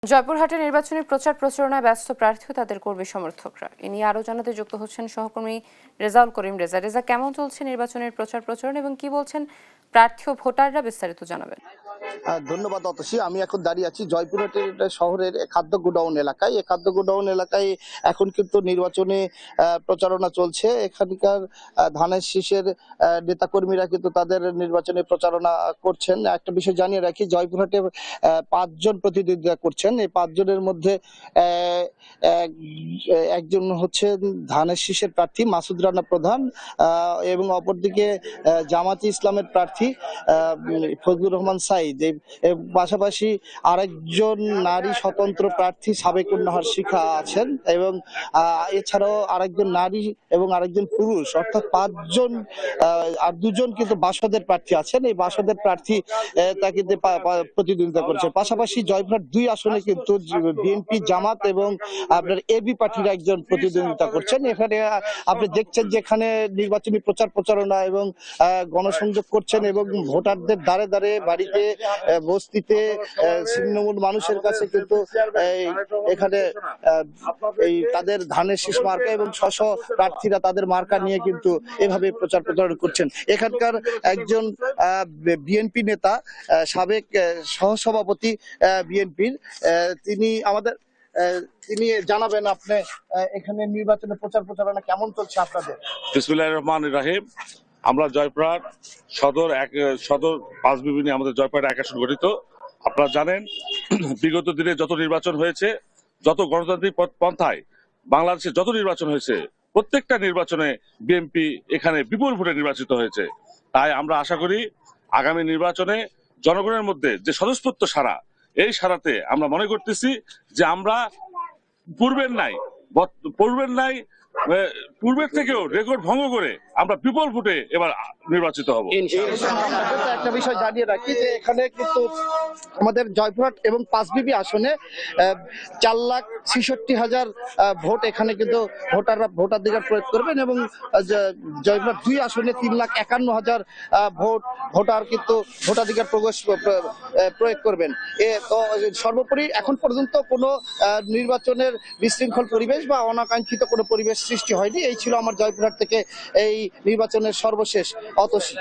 জয়পুরহাটে নির্বাচনী প্রচার প্রচারণায় ব্যস্ত প্রার্থী ও তাদের কর্মী সমর্থকরা। এ নিয়ে আরো জানাতে যুক্ত হচ্ছেন সহকর্মী রেজাউল করিম। রেজা, কেমন চলছে নির্বাচনের প্রচার প্রচারণা এবং কি বলছেন প্রার্থী ও ভোটাররা, বিস্তারিত জানাবেন। ধন্যবাদ অতসী। আমি এখন দাঁড়িয়ে আছি জয়পুরহাটের শহরের খাদ্য গোডাউন এলাকায়। এই খাদ্য গোডাউন এলাকায় এখন কিন্তু নির্বাচনে প্রচারণা চলছে। এখানকার ধানের শীষের নেতাকর্মীরা কিন্তু তাদের নির্বাচনে প্রচারণা করছেন। একটা বিষয় জানিয়ে রাখি, জয়পুরহাটে 5 জন প্রতিদ্বন্দ্বিতা করছেন। এই 5 জনের মধ্যে একজন হচ্ছে ধানের শীষের প্রার্থী মাসুদ রানা প্রধান, এবং অপরদিকে জামাতি ইসলামের প্রার্থী ফজলুর রহমান সাইদ। পাশাপাশি আরেকজন নারী স্বতন্ত্র প্রার্থী সাবেকুন্নাহার শিখা আছেন, এবং এছাড়াও আরেকজন নারী এবং আরেকজন পুরুষ, অর্থাৎ 5 জন। আর 2 জন কিন্তু বাসদের প্রার্থী আছেন। এই বাসদের প্রার্থী তা কিন্তু প্রতিদ্বন্দ্বিতা করছে। পাশাপাশি জয়পুরহাট 2 আসনে কিন্তু বিএনপি, জামাত এবং আপনার এবি পার্টির একজন প্রতিদ্বন্দ্বিতা করছেন। এখানে আপনি দেখছেন যে এখানে নির্বাচনী প্রচার প্রচারণা এবং গণসংযোগ করছেন, এবং ভোটারদের দ্বারে দ্বারে, বাড়িতে, বস্তিতে, ছিন্নমূল মানুষের কাছে কিন্তু এখানে এই তাদের ধানের শীষ মার্কা এবং প্রার্থীরা তাদের মার্কা নিয়ে কিন্তু এভাবে প্রচার প্রচারণা করছেন। এখানকার একজন বিএনপি নেতা, সাবেক সহসভাপতি বিএনপির, তিনি জানাবেন আপনি এখানে নির্বাচনের প্রচার প্রচারণা কেমন চলছে আপনাদের। বিসমিল্লাহির রহমানির রহিম। আমরা জয়পুরহাট সদর 5 বিবি নিয়ে আমাদের জয়পুরহাট 1 আসন গঠিত। আপনারা জানেন, বিগত দিনে যত নির্বাচন হয়েছে, যত গণতান্ত্রিক পন্থায় বাংলাদেশে যত নির্বাচন হয়েছে, প্রত্যেকটা নির্বাচনে বিএনপি এখানে বিপুল ভোটে নির্বাচিত হয়েছে। তাই আমরা আশা করি আগামী নির্বাচনে জনগণের মধ্যে যে স্বতঃস্ফূর্ত সাড়া, এই সাড়াতে আমরা মনে করতেছি যে আমরা পূর্বের থেকেও রেকর্ড ভঙ্গ করে আমরা বিপুল ভোটে এবার নির্বাচিত হব। একটা বিষয় জানিয়ে রাখি যে এখানে কিন্তু আমাদের জয়পুরহাট এবং 5 বিবি আসনে 4,66,000 ভোট এখানে কিন্তু ভোটাররা ভোটাধিকার প্রয়োগ করবেন, এবং জয়পুরহাট 2 আসনে 3,51,000 ভোটার কিন্তু ভোটাধিকার প্রয়োগ করবেন। তো সর্বোপরি এখন পর্যন্ত কোনো নির্বাচনের বিশৃঙ্খল পরিবেশ বা অনাকাঙ্ক্ষিত কোনো পরিবেশ সৃষ্টি হয়নি। এই ছিল আমার জয়পুরহাট থেকে এই নির্বাচনের সর্বশেষ অতসী।